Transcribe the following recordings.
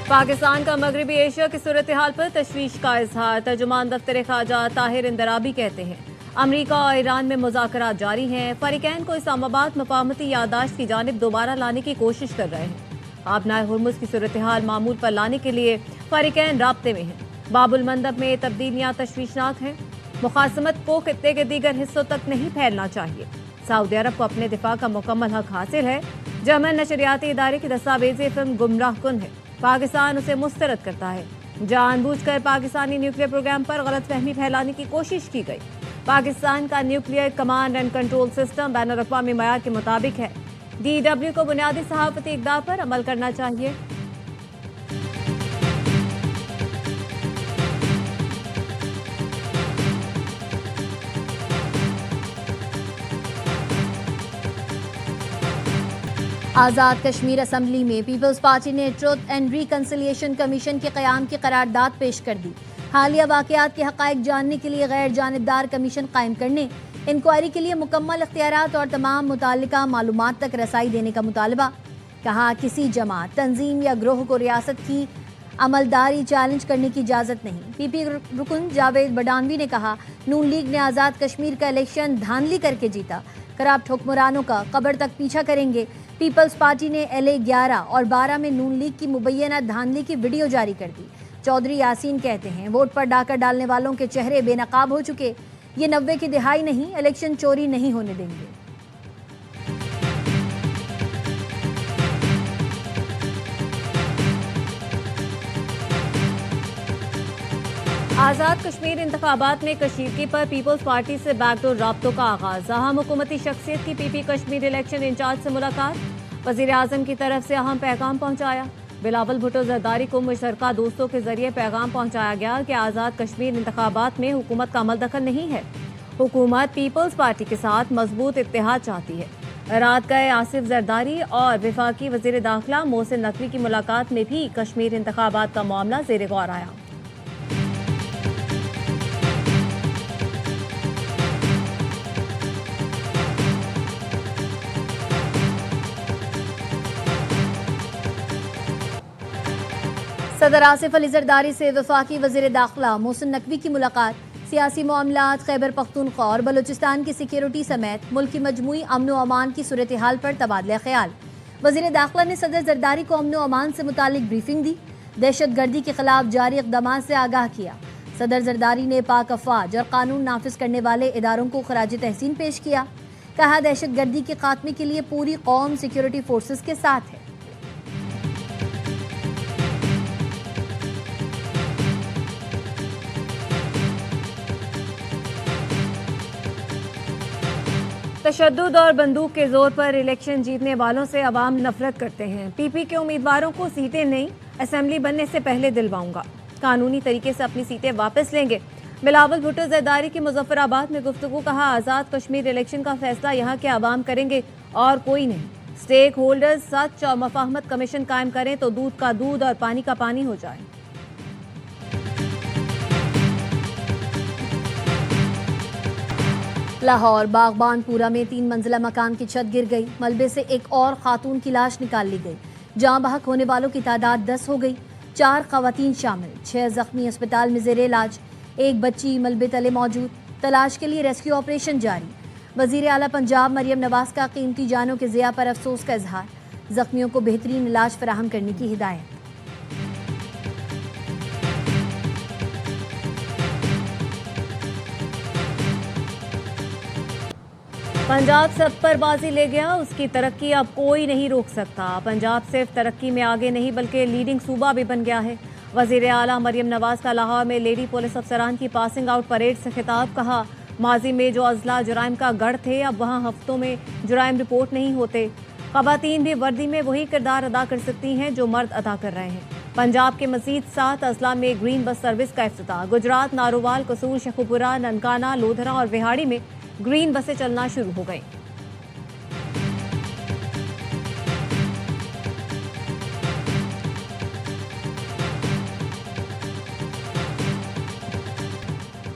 पाकिस्तान का मगरबी एशिया की सूरत हाल पर तशवीश का इजहार। तर्जुमान दफ्तर ख़ारजा ताहिर इंदराबी कहते हैं अमरीका और ईरान में मुज़ाकरात जारी हैं। फरीकैन को इस्लामाबाद मफाहमती याददाश्त की जानिब दोबारा लाने की कोशिश कर रहे हैं। आबनाए हुर्मुज़ की सूरत हाल मामूल पर लाने के लिए फरीकैन राब्ते में हैं। बाबुल मंदब में तब्दीलियाँ तशवीशनाक हैं। मुखासमत को खित्ते के दीगर हिस्सों तक नहीं फैलना चाहिए। सऊदी अरब को अपने दिफा का मुकम्मल हक हासिल है। जर्मन नशरियाती इदारे की दस्तावेजी फिल्म गुमराह कुन है। पाकिस्तान उसे मुस्तरद करता है। जानबूझकर पाकिस्तानी न्यूक्लियर प्रोग्राम पर गलतफहमी फैलाने की कोशिश की गई। पाकिस्तान का nuclear command and control system ban अवी मयार के मुताबिक है। DW को बुनियादी सहाफती इक़दार पर अमल करना चाहिए। आज़ाद कश्मीर असम्बली में पीपल्स पार्टी ने ट्रुथ एंड रिकन्सिलिएशन कमीशन के क़याम की करारदाद पेश कर दी। हालिया वाक़यात के हक़ाइक़ जानने के लिए गैर जानिबदार कमीशन कायम करने, इंक्वायरी के लिए मुकम्मल इख्तियारात और तमाम मुताल्लिका मालूमात तक रसाई देने का मुतालबा। कहा किसी जमात, तंजीम या ग्रोह को रियासत की अमलदारी चैलेंज करने की इजाज़त नहीं। PP रुकन जावेद बडानवी ने कहा नून लीग ने आज़ाद कश्मीर का इलेक्शन धांधली करके जीता। करप्ट हुक्मरानों का कब्र तक पीछा करेंगे। पीपल्स पार्टी ने LA 11 और 12 में नून लीग की मुबैना धांधली की वीडियो जारी कर दी। चौधरी यासीन कहते हैं वोट पर डाका डालने वालों के चेहरे बेनकाब हो चुके। ये 90 की दिहाई नहीं, इलेक्शन चोरी नहीं होने देंगे। आज़ाद कश्मीर इंतखाबात में कशीदगी पर पीपल्स पार्टी से बैकडोर राब्तों का आगाज। अहम हुकूमती शख्सियत की PP कश्मीर इलेक्शन इंचार्ज से मुलाकात। वज़ीर आज़म की तरफ से अहम पैगाम पहुंचाया। बिलावल भुट्टो जरदारी को मुशतरका दोस्तों के जरिए पैगाम पहुंचाया गया कि आज़ाद कश्मीर इंतखाबात में हुकूमत का अमल दखल नहीं है। हुकूमत पीपल्स पार्टी के साथ मजबूत इत्तेहाद चाहती है। रात गए आसिफ जरदारी और वफाकी वज़ीर दाखिला मोहसिन नकवी की मुलाकात में भी कश्मीर इंतखाबात का मामला ज़ेर गौर आया। सदर आसिफ अली जरदारी से वफाकी वज़ीर दाखिला मोहसिन नकवी की मुलाकात। सियासी मामलात, खैबर पख्तूनख्वा और बलूचिस्तान की सिक्योरिटी समेत मुल्क की मजमूई अमन व अमान की सूरत हाल पर तबादला ख्याल। वज़ीर दाखिला ने सदर जरदारी को अमन व अमान से मुतालिक ब्रीफिंग दी। दहशत गर्दी के खिलाफ जारी इक़दामात से आगाह किया। सदर जरदारी ने पाक अफवाज और कानून नाफिज करने वाले इदारों को खराज तहसीन पेश किया। कहा दहशत गर्दी के खात्मे के लिए पूरी कौम सिक्योरिटी फोर्सेस के साथ है। तशद्दुद और बंदूक के जोर पर इलेक्शन जीतने वालों से अवाम नफरत करते हैं। PP के उम्मीदवारों को सीटें नहीं, असेंबली बनने से पहले दिलवाऊंगा। कानूनी तरीके से अपनी सीटें वापस लेंगे। बिलावल भुट्टो जरदारी की मुजफ्फराबाद में गुफ्तगू। कहा आज़ाद कश्मीर इलेक्शन का फैसला यहाँ के अवाम करेंगे और कोई नहीं। स्टेक होल्डर्स सच और मफाहमत कमीशन कायम करें तो दूध का दूध और पानी का पानी हो जाए। लाहौर बागबानपुरा में 3 मंजिला मकान की छत गिर गई। मलबे से एक और खातून की लाश निकाल ली गई। जाँ बहक होने वालों की तादाद 10 हो गई। 4 खवातीन शामिल, 6 जख्मी अस्पताल में जेर इलाज। एक बच्ची मलबे तले मौजूद। तलाश के लिए रेस्क्यू ऑपरेशन जारी। वजीर आला पंजाब मरियम नवाज का कीमती जानों के ज़िया पर अफसोस का इजहार। जख्मियों को बेहतरीन इलाज फराहम करने की हिदायत। पंजाब सब पर बाजी ले गया, उसकी तरक्की अब कोई नहीं रोक सकता। पंजाब सिर्फ तरक्की में आगे नहीं बल्कि लीडिंग सूबा भी बन गया है। वज़ीर आला मरियम नवाज का लाहौर में लेडी पुलिस अफसरान की पासिंग आउट परेड से खिताब। कहा माजी में जो अजला जुराइम का गढ़ थे अब वहाँ हफ्तों में जुराइम रिपोर्ट नहीं होते। ख़वातीन भी वर्दी में वही किरदार अदा कर सकती हैं जो मर्द अदा कर रहे हैं। पंजाब के मज़ीद 7 अजला में ग्रीन बस सर्विस का इफ्तिताह। गुजरात, नारोवाल, कसूर, शेखुपुरा, ननकाना, लोधरा और विहाड़ी में ग्रीन बसें चलना शुरू हो गई।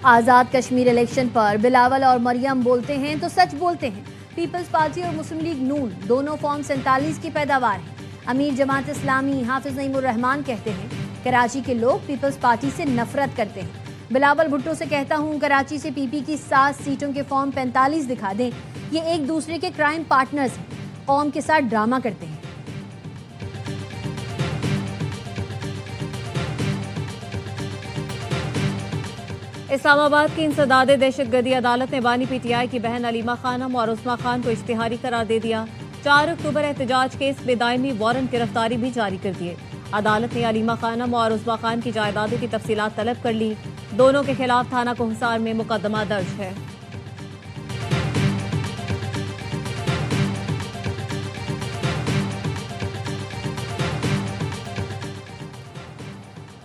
आज़ाद कश्मीर इलेक्शन पर बिलावल और मरियम बोलते हैं तो सच बोलते हैं। पीपल्स पार्टी और मुस्लिम लीग नून दोनों फॉर्म 47 की पैदावार है। अमीर जमात इस्लामी हाफिज नईमुर रहमान कहते हैं कराची के लोग पीपल्स पार्टी से नफरत करते हैं। बिलावल भुट्टो से कहता हूं कराची से पीपी की 7 सीटों के फॉर्म 45 दिखा दें। ये एक दूसरे के क्राइम पार्टनर्स हैं, कौम के साथ ड्रामा करते हैं। इस्लामाबाद की इंसदाद दहशतगर्दी अदालत ने बानी पीटीआई की बहन अलीमा खानम और उस्मा खान को इश्तिहारी करार दे दिया। 4 अक्टूबर एहतजाज केस में दायमी वारंट गिरफ्तारी भी जारी कर दिए। अदालत ने अलीमा खानम और उस्मा खान की जायदादों की तफसीलात तलब कर ली। दोनों के खिलाफ थाना कोहसार में मुकदमा दर्ज है।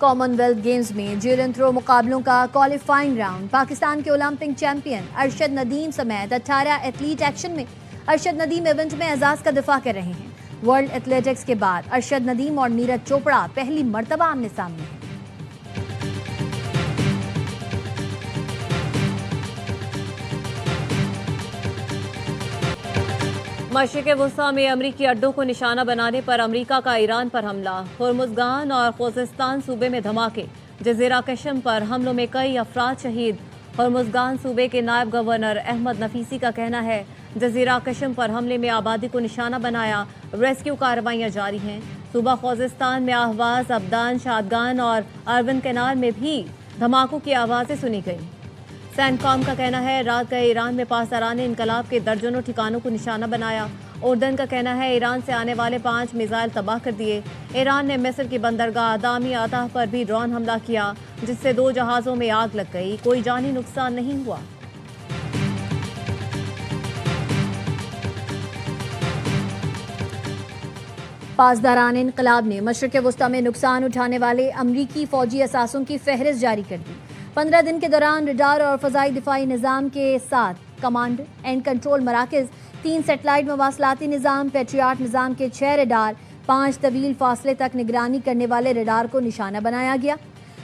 कॉमनवेल्थ गेम्स में जेवलिन थ्रो मुकाबलों का क्वालिफाइंग राउंड। पाकिस्तान के ओलंपिक चैंपियन अरशद नदीम समेत 18 एथलीट एक्शन में। अरशद नदीम इवेंट में एजाज का दिफा कर रहे हैं। वर्ल्ड एथलेटिक्स के बाद अरशद नदीम और नीरज चोपड़ा पहली मर्तबा आमने सामने हैं। मशरिक़ वुस्ता में अमरीकी अड्डों को निशाना बनाने पर अमरीका का ईरान पर हमला। होर्मुज़गान और खुज़ेस्तान सूबे में धमाके। जज़ीरा कशम पर हमलों में कई अफराद शहीद। होर्मुज़गान सूबे के नायब गवर्नर अहमद नफीसी का कहना है जज़ीरा कशम पर हमले में आबादी को निशाना बनाया। रेस्क्यू कार्रवाइयाँ जारी हैं। सूबा खुज़ेस्तान में आहवाज, अबदान, शादगान और अर्बन कैनाल में भी धमाकों की आवाज़ें सुनी गईं। सैनकॉम का कहना है रात गए ईरान में पासदारान इनकलाब के दर्जनों ठिकानों को निशाना बनाया। उर्दन का कहना है ईरान से आने वाले 5 मिसाइल तबाह कर दिए। ईरान ने मिस्र की बंदरगाह दामी आताह पर भी ड्रोन हमला किया, जिससे 2 जहाज़ों में आग लग गई। कोई जानी नुकसान नहीं हुआ। पासदारान इनकलाब ने मशरिक़ वुस्ता में नुकसान उठाने वाले अमरीकी फौजी असासों की फहरिस्त जारी कर दी। 15 दिन के दौरान रडार और फ़ज़ाई दिफाई निज़ाम के साथ कमांड एंड कंट्रोल मराकज़, 3 सेटेलाइट मवासलाती निज़ाम, पेट्रियाट निज़ाम के 6 रडार, 5 तवील फासले तक निगरानी करने वाले रडार को निशाना बनाया गया।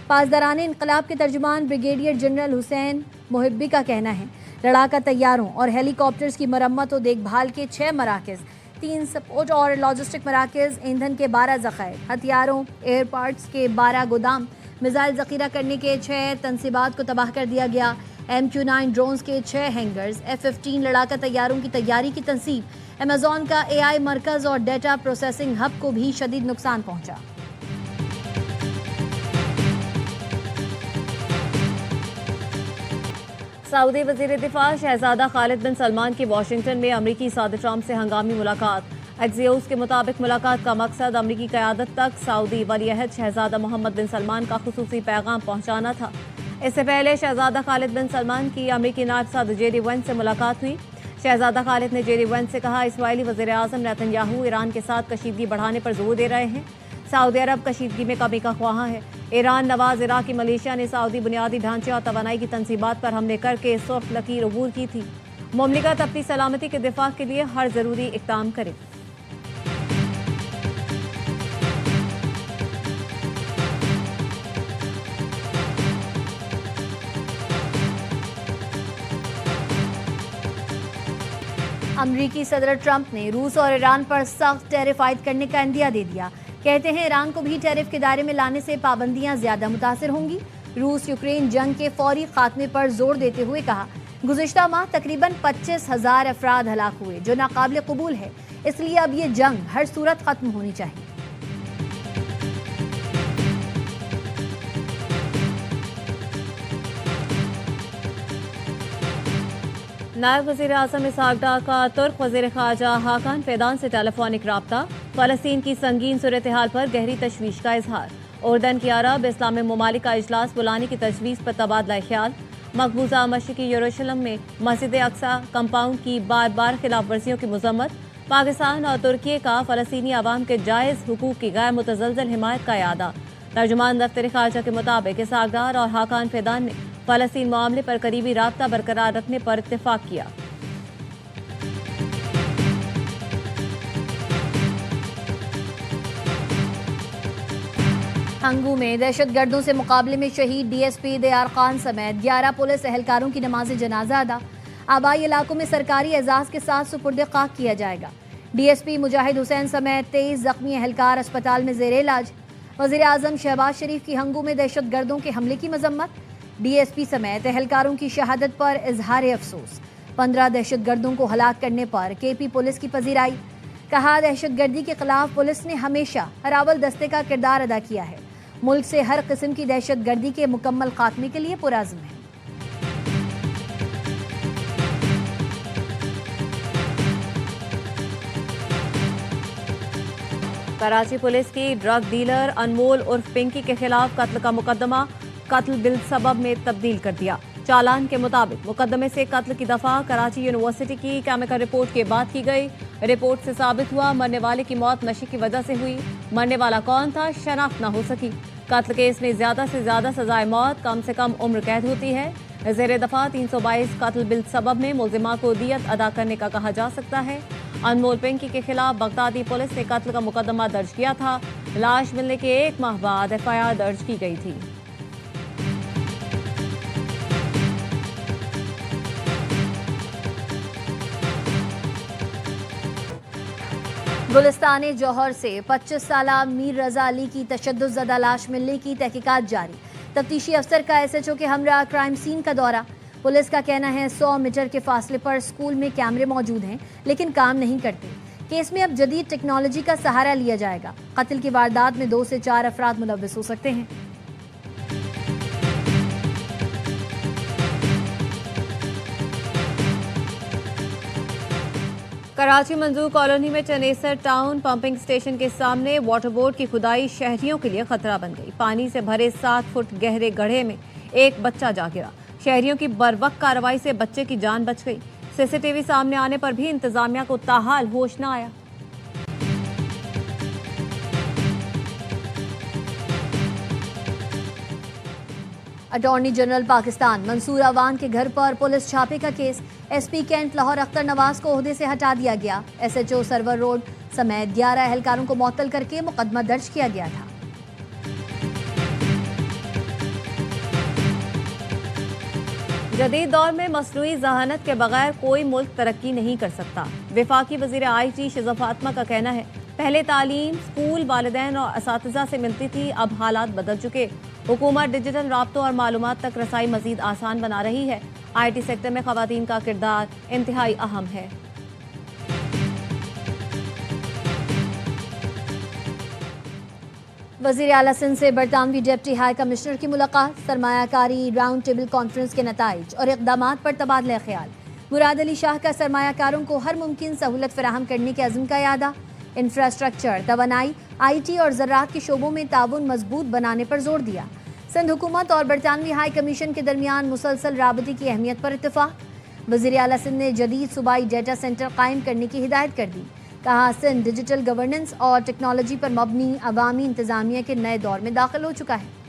पासदारान इनकलाब के तर्जुमान ब्रिगेडियर जनरल हुसैन मुहिब्बी का कहना है लड़ाका तैयारों और हेलीकॉप्टर्स की मरम्मत और देखभाल के 6 मराकज़, 3 सपोर्ट और लॉजिस्टिक मराकज़, ईंधन के 12 ज़ख़ायर, हथियारों एयर पार्ट्स के 12 गोदाम, मिसाइल ज़ख़ीरा करने के 6 तनसीबात को तबाह कर दिया गया। MQ-9 ड्रोन्स के 6 हैंगर्स, F-15 लड़ाका तैयारों की तैयारी की तनसीब, अमेज़ॉन का AI मरकज़ और डेटा प्रोसेसिंग हब को भी शदीद नुकसान पहुंचा। सऊदी वज़ीर दिफा शहजादा खालिद बिन सलमान की वाशिंगटन में अमरीकी सदर ट्रंप से हंगामी मुलाकात। एक्सियोस के मुताबिक मुलाकात का मकसद अमरीकी क़यादत तक सऊदी वलीअहद शहजादा मोहम्मद बिन सलमान का खुसूसी पैगाम पहुँचाना था। इससे पहले शहजादा खालिद बिन सलमान की अमरीकी नायब सदर जेडी वेंस से मुलाकात हुई। शहजादा खालिद ने जेडी वेंस से कहा इसराइली वज़ीर आज़म नेतन्याहू ईरान के साथ कशीदगी बढ़ाने पर जोर दे रहे हैं। सऊदी अरब कशीदगी में कमी का ख्वाह है। ईरान नवाज इराक़ी मलेशिया ने सऊदी बुनियादी ढांचे और तवानाई की तनसीबात पर हमले करके सख्त लकीर अबूर की थी। मुमलिकत अपनी सलामती के दिफा के लिए हर ज़रूरी इक़दाम करे। अमरीकी सदर ट्रंप ने रूस और ईरान पर सख्त टैरिफ आयद करने का इंदिया दे दिया। कहते हैं ईरान को भी टैरिफ के दायरे में लाने से पाबंदियां ज्यादा मुतासिर होंगी। रूस यूक्रेन जंग के फौरी खात्मे पर जोर देते हुए कहा गुज़िश्ता माह तकरीबन 25,000 अफराद हलाक हुए, जो नाकाबिल कबूल है। इसलिए अब ये जंग हर सूरत खत्म होनी चाहिए। नायब वज़ीर आज़म इसहाक डार का तुर्क वज़ीर ख़ारजा हाकान फ़ैदान से टेलीफोनिक रब्ता। फ़लस्तीन की संगीन सूरत हाल पर गहरी तशवीश का इजहार। उर्दन की अरब इस्लामी ममालिक का इजलास बुलाने की तजवीज़ पर तबादला ख्याल। मकबूजा मशरिकी यरूशलेम में मस्जिद अक्सा कंपाउंड की बार बार खिलाफ वर्जियों की मजम्मत। पाकिस्तान और तुर्की का फ़लस्तीनी अवाम के जायज़ हुकूक की गैर मुतज़लज़ल हिमायत का इआदा। तर्जुमान दफ्तर ख़ारजा के मुताबिक इसहाक डार और हाकान फ़ैदान ने फ़लस्तीन मामले पर करीबी राब्ता बरकरार रखने पर इत्तेफाक किया। हंगू में दहशतगर्दों से मुकाबले में शहीद DSP दयार खान समेत 11 पुलिस एहलकारों की नमाज जनाजा अदा। आबाई इलाकों में सरकारी एजाज के साथ सुपुर्द खाक किया जाएगा। डीएसपी मुजाहिद हुसैन समेत 23 जख्मी एहलकार अस्पताल में जेर इलाज। वजीर आजम शहबाज शरीफ की हंगू में दहशतगर्दों के हमले की मजम्मत। डीएसपी समेत एहलकारों की शहादत पर इजहार अफसोस। 15 दहशतगर्दों को हलाक करने पर केपी पुलिस की पजीराई। कहा, दहशतगर्दी के खिलाफ पुलिस ने हमेशा हरावल दस्ते का किरदार अदा किया है। मुल्क से हर किस्म की दहशतगर्दी के मुकम्मल खात्मे के लिए पुराज़्म है। कराची पुलिस की ड्रग डीलर अनमोल उर्फ पिंकी के खिलाफ कत्ल का मुकदमा कत्ल बिल सबब में तब्दील कर दिया। चालान के मुताबिक मुकदमे से कत्ल की दफा कराची यूनिवर्सिटी की केमिकल रिपोर्ट के बाद की गई। रिपोर्ट से साबित हुआ मरने वाले की मौत नशे की वजह से हुई। मरने वाला कौन था, शनाख्त न हो सकी। कत्ल केस में ज्यादा से ज्यादा सजाए मौत, कम से कम उम्र कैद होती है। ज़ेर दफा 322 कत्ल बिल सबब में मुल्जिमा को दियत अदा करने का कहा जा सकता है। अनमोल पिंकी के खिलाफ बगदादी पुलिस ने कत्ल का मुकदमा दर्ज किया था। लाश मिलने के 1 माह बाद एफआईआर दर्ज की गई थी। गुलिस्तान जौहर से 25 साला मीर रजा अली की तशद्दुज़दा लाश मिलने की तहकीकात जारी। तफ्तीशी अफसर का एसएचओ के हमरा क्राइम सीन का दौरा। पुलिस का कहना है 100 मीटर के फासले पर स्कूल में कैमरे मौजूद हैं, लेकिन काम नहीं करते। केस में अब जदीद टेक्नोलॉजी का सहारा लिया जाएगा। कत्ल की वारदात में 2 से 4 अफराद मुलव्वस हो सकते हैं। कराची मंजूर कॉलोनी में चनेसर टाउन पंपिंग स्टेशन के सामने वाटर बोर्ड की खुदाई शहरियों के लिए खतरा बन गई। पानी से भरे 7 फुट गहरे गड्ढे में एक बच्चा जा गिरा। शहरियों की बरवक्त कार्रवाई से बच्चे की जान बच गई। सीसीटीवी सामने आने पर भी इंतजामिया को ताहाल होश न आया। अटॉर्नी जनरल पाकिस्तान मंसूर अवान के घर पर पुलिस छापे का केस। एसपी कैंट लाहौर अख्तर नवाज को ओहदे से हटा दिया गया। एसएचओ सरवर रोड समेत 11 एहलकारों को मुअत्तल करके मुकदमा दर्ज किया गया था। जदीद दौर में मसनूई जहानत के बगैर कोई मुल्क तरक्की नहीं कर सकता। वफाकी वजीर आईटी शिज़ा फातिमा का कहना है, पहले तालीम स्कूल वालिदैन और असातिज़ा से मिलती थी, अब हालात बदल चुके। हुकूमत डिजिटल राब्तों और मालूमात तक रसाई मजीद आसान बना रही है। आईटी सेक्टर में खवातीन का किरदार इंतहाई अहम है। वज़ीर आला सिंध से बरतानवी डिप्टी हाई कमिश्नर की मुलाकात। सरमायाकारी राउंड टेबल कॉन्फ्रेंस के नताइज और इक़दामात पर तबादला ख्याल। मुराद अली शाह का सरमायाकारों को हर मुमकिन सहूलत फराहम करने के अज़्म का यादा। इंफ्रास्ट्रक्चर, तवानाई, आईटी और ज़राअत के शोबों में ताउन मजबूत बनाने पर जोर दिया। सिंध हुकूमत और बरतानवी हाई कमीशन के दरमियान मुसलसल राबते की अहमियत पर इत्तफाक। वज़ीर आला सिंध ने जदीद सूबाई डेटा सेंटर कायम करने की हिदायत कर दी। कहा, सिंध डिजिटल गवर्नेंस और टेक्नोलॉजी पर मबनी अवामी इंतजामिया के नए दौर में दाखिल हो चुका है।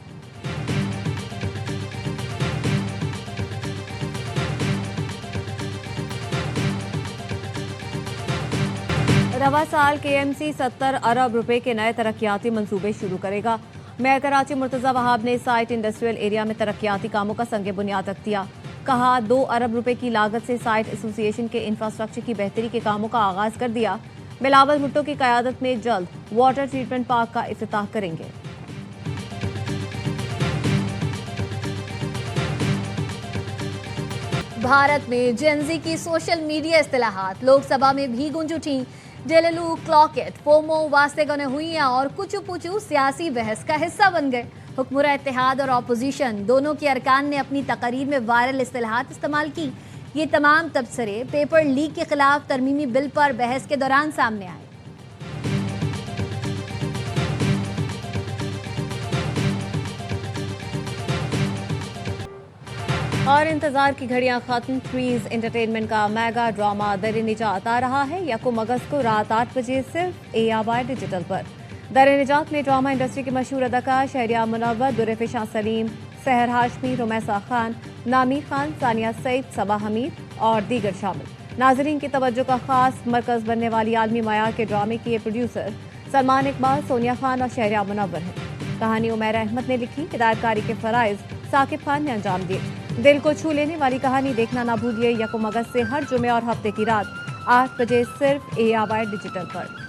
रवा साल केएमसी 70 अरब रुपए के नए तरक्याती मंसूबे शुरू करेगा। मेयर कराची मुर्तजा वहाब ने साइट इंडस्ट्रियल एरिया में तरक्याती कामों का संग बुनियाद रख दिया। कहा, 2 अरब रुपए की लागत से साइट एसोसिएशन के इंफ्रास्ट्रक्चर की बेहतरी के कामों का आगाज कर दिया। बिलावल भुट्टो की क़यादत में जल्द वाटर ट्रीटमेंट पार्क का इफ्तिताह करेंगे। भारत में जेनजी की सोशल मीडिया इस्तिलाहात लोकसभा में भी गूंज उठी। डेललू, क्लॉकेट, फोमो, वास्ते गने हुइयां और कुचू पुचू सियासी बहस का हिस्सा बन गए। हुक्मरान इत्तेहाद और अपोजिशन दोनों के अरकान ने अपनी तकरीर में वायरल इस्तिलाहात इस्तेमाल की। ये तमाम तबसरे पेपर लीक के खिलाफ तरमीमी बिल पर बहस के दौरान सामने आए। और इंतजार की घड़ियां खत्म। ट्रीज एंटरटेनमेंट का मेगा ड्रामा दर निजात आ रहा है 1 अगस्त को रात 8 बजे सिर्फ ARY डिजिटल पर। दर निजात में ड्रामा इंडस्ट्री के मशहूर अदाकार शहरियार मुनव्वर, दुर्रफिशां सलीम, सहर हाशमी, रुमैसा खान, नामीर खान, सानिया सईद, सबा हमीद और दीगर शामिल। नाजरीन की तवज्जो का खास मरकज बनने वाली आलमी मयार के ड्रामे के प्रोड्यूसर सलमान इकबाल, सोनिया खान और शहरियार मुनव्वर हैं। कहानी उमैर अहमद ने लिखी, हिदायतकारी के फराइज साकिब खान ने अंजाम दिए। दिल को छू लेने वाली कहानी देखना ना भूलिए 1 अगस्त से हर जुमे और हफ्ते की रात 8 बजे सिर्फ ARY डिजिटल पर।